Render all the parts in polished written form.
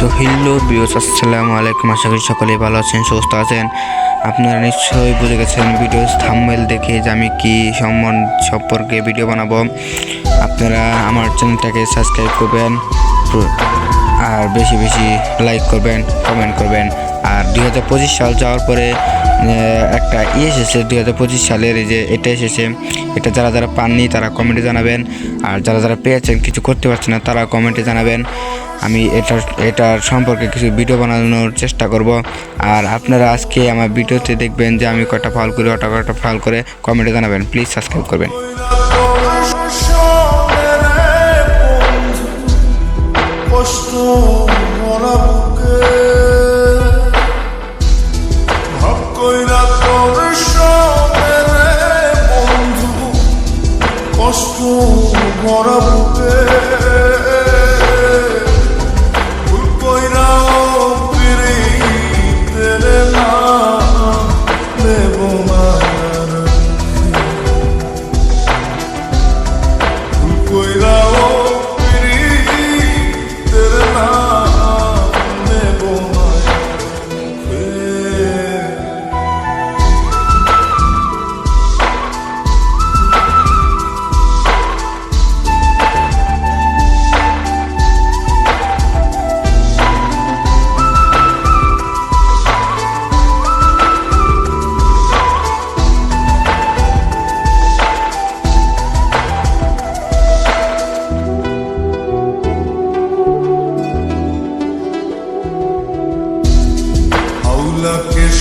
তো hello viewers, আসসালামু আলাইকুম। আশা করি সকলেই ভালো আছেন, সুস্থ আছেন। আপনারা নিশ্চয়ই বুঝে গেছেন ভিডিও থাম্বনেল দেখে যে আমি কি সম্পর্কে ভিডিও বানাবো। আপনারা আমার চ্যানেলটাকে সাবস্ক্রাইব করবেন আর বেশি বেশি লাইক করবেন, কমেন্ট করবেন। আর 2025 সাল যাওয়ার পরে একটা এসেছে 2025 সালের, এই যে এটা এসেছে, এটা যারা যারা পাননি তারা কমেন্টে জানাবেন, আর যারা যারা পেয়েছেন কিছু করতে পারছেন না তারা কমেন্টে জানাবেন। আমি এটার সম্পর্কে কিছু ভিডিও বানানোর চেষ্টা করব। আর আপনারা আজকে আমার ভিডিওতে দেখবেন যে আমি কয়টা ফাউল করি, কয়টা ফাউল করে কমেন্টে জানাবেন। প্লিজ সাবস্ক্রাইব করবেন। কষ্ট ভরা বুকে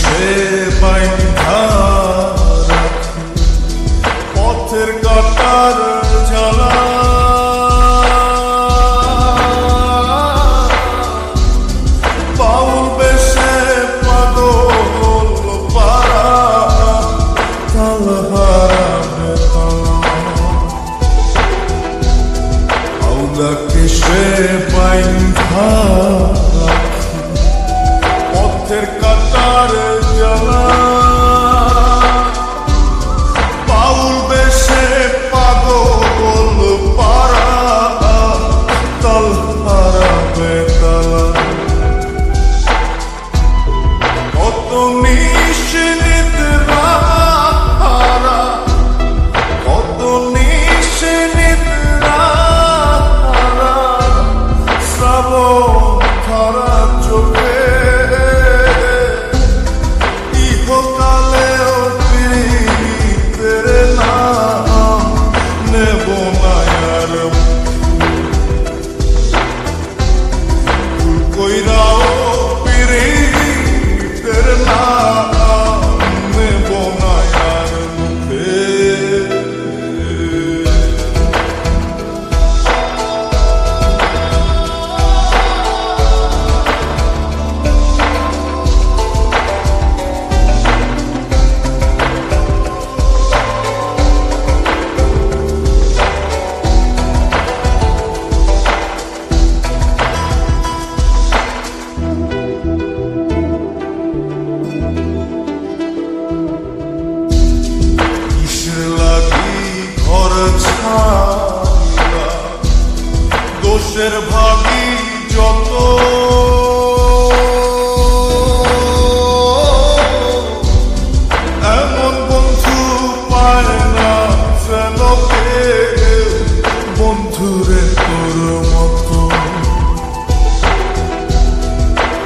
সে বাইন্ধা পথের কাটার জ্বালা বাউল বেশে পাগল পারা তালহারা আউলাকে সে বাইন্ধা পথের কাটার জ্বালা বাউল বেশে পাগল পারা তালহারা বেতালা কত নিশিনিদ্রা হারা কত নিশিনিদ্রা হারা শ্রাবণ ধরা চোখে দোষের ভাগী যত এমন বন্ধু পায় না যেন বন্ধুরে তোর মতো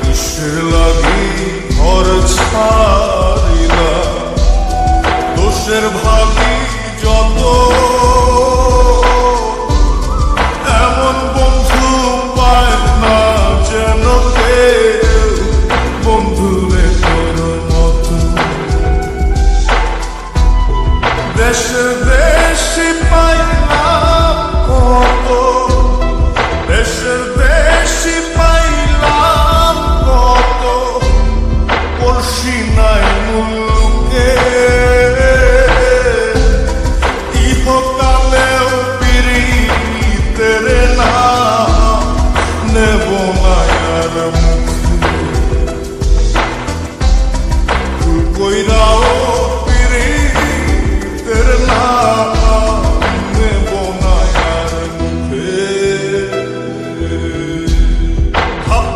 কিসের লাগি ঘর ছাড়িলা দোষের ভাগী যত দেশে দেশে পাইলাম কত দেশের দেশে পাইলাম কত পড়শি নাই মুলুকে ইহকালেও পিরিতের না নেব মায়ার মুখে কইরাও Half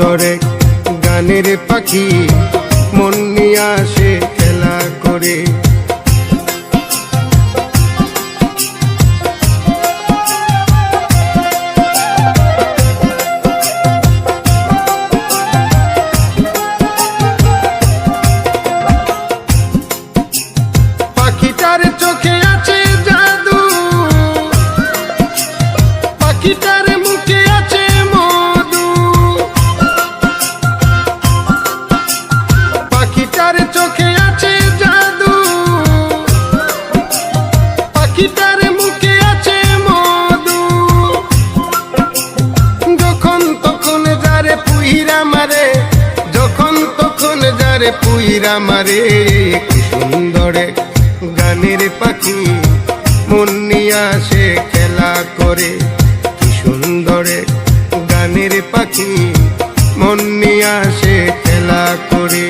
সুন্দর এক গানের পাখি মন নিয়ে আসে খেলা করে। পাখিটার চোখে আছে জাদু, পাখিটার মুখে আছে মধু, পাখিটার চোখে আছে জাদু, পাখিটার মুখে আছে মধু। যখন তখন যারে পুইরা মারে, যখন তখন যারে পুইরা মারে, কি সুন্দর এক গানের পাখি মন নিয়ে আসে খেলা করে। কি সুন্দর এক গানের পাখি মন নিয়ে আসে খেলা করে।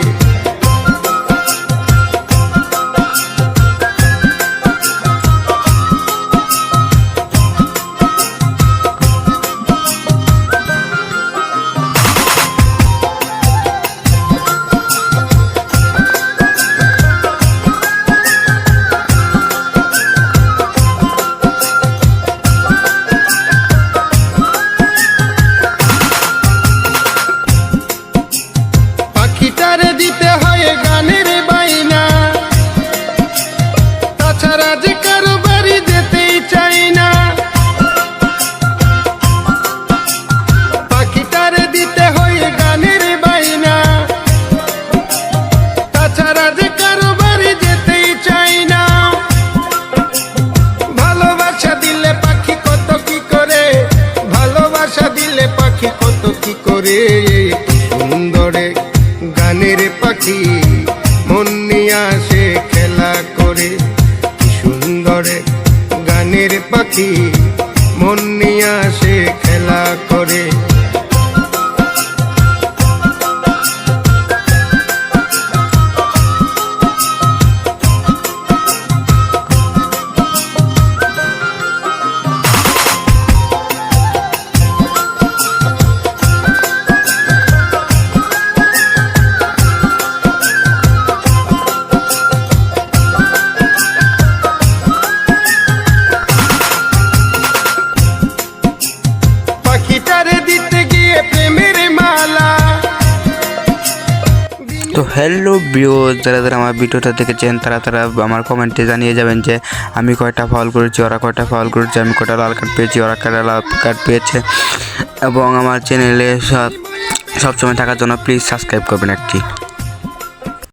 পাখিটারে দিতে হয় গানের বাইনা, তাছাড়া যে কারো বাড়ি যেতেই চাই না। পাখিটারে দিতে হয় গানের বাইনা, তাছাড়া যে কারো বাড়ি যেতেই চাই না। ভালোবাসা দিলে পাখি কত কি করে, ভালোবাসা দিলে পাখি কত কি করে। সুন্দর এক গানের পাখি মন নিয়ে আসে খেলা করে। কি সুন্দর এক গানের পাখি মন নিয়ে আসে খেলা করে। পাখিটারে দিতে গিয়ে প্রেমের মালা। তো হ্যালো ভিউ, যারা যারা আমার ভিডিওটা দেখেছেন তারা তারা আমার কমেন্টে জানিয়ে যাবেন যে আমি কয়টা ফাউল করেছি, ওরা কয়টা ফাউল করেছে, আমি কয়টা লাল কার্ড পেয়েছি, ওরা কয়টা লাল কার্ড পেয়েছে। এবং আমার চ্যানেলে সবসময় থাকার জন্য প্লিজ সাবস্ক্রাইব করবেন একটি।